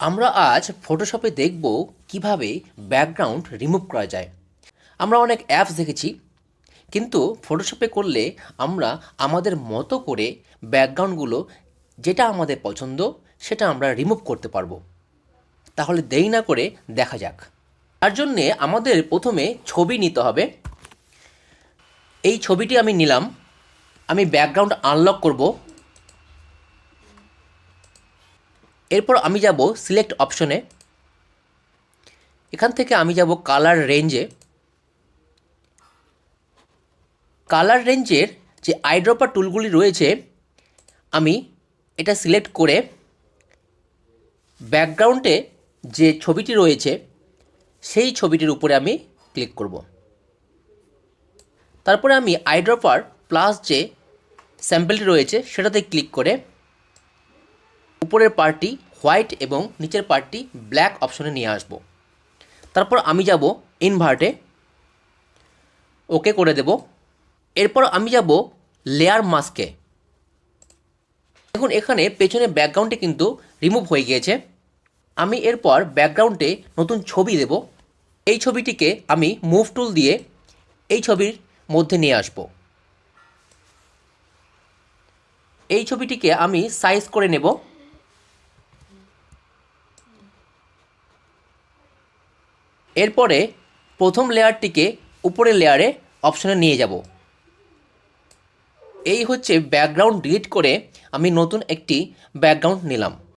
আমরা আজ ফটোশপে দেখব কিভাবে ব্যাকগ্রাউন্ড রিমুভ করা যায়। আমরা অনেক অ্যাপস দেখেছি, কিন্তু ফটোশপে করলে আমরা আমাদের মতো করে ব্যাকগ্রাউন্ডগুলো যেটা আমাদের পছন্দ সেটা আমরা রিমুভ করতে পারবো। তাহলে দেরি না করে দেখা যাক। তার জন্যে আমাদের প্রথমে ছবি নিতে হবে। এই ছবিটি আমি নিলাম। আমি ব্যাকগ্রাউন্ড আনলক করব। এরপর আমি যাব সিলেক্ট অপশনে। এখান থেকে আমি যাব কালার রেঞ্জে। কালার রেঞ্জের যে আইড্রপার টুলগুলি রয়েছে আমি এটা সিলেক্ট করে ব্যাকগ্রাউন্ডে যে ছবিটি রয়েছে সেই ছবিটির উপরে আমি ক্লিক করব। তারপরে আমি আইড্রপার প্লাস যে স্যাম্পলটি রয়েছে সেটাতে ক্লিক করে উপরের পার্টটি হোয়াইট এবং নিচের পার্টটি ব্ল্যাক অপশনে নিয়ে আসব। তারপর আমি যাব ইনভার্টে, ওকে করে দেব। এরপর আমি যাব লেয়ার মাস্কে। দেখুন এখানে পেছনে ব্যাকগ্রাউন্ডটি কিন্তু রিমুভ হয়ে গিয়েছে। আমি এরপর ব্যাকগ্রাউন্ডে নতুন ছবি দেব। এই ছবিটিকে আমি মুভ টুল দিয়ে এই ছবির মধ্যে নিয়ে আসব। এই ছবিটিকে আমি সাইজ করে নেব। এরপরে প্রথম লেয়ারটিকে উপরের লেয়ারে অপশনে নিয়ে যাব। এই হচ্ছে ব্যাকগ্রাউন্ড ডিলিট করে আমি নতুন একটি ব্যাকগ্রাউন্ড নিলাম।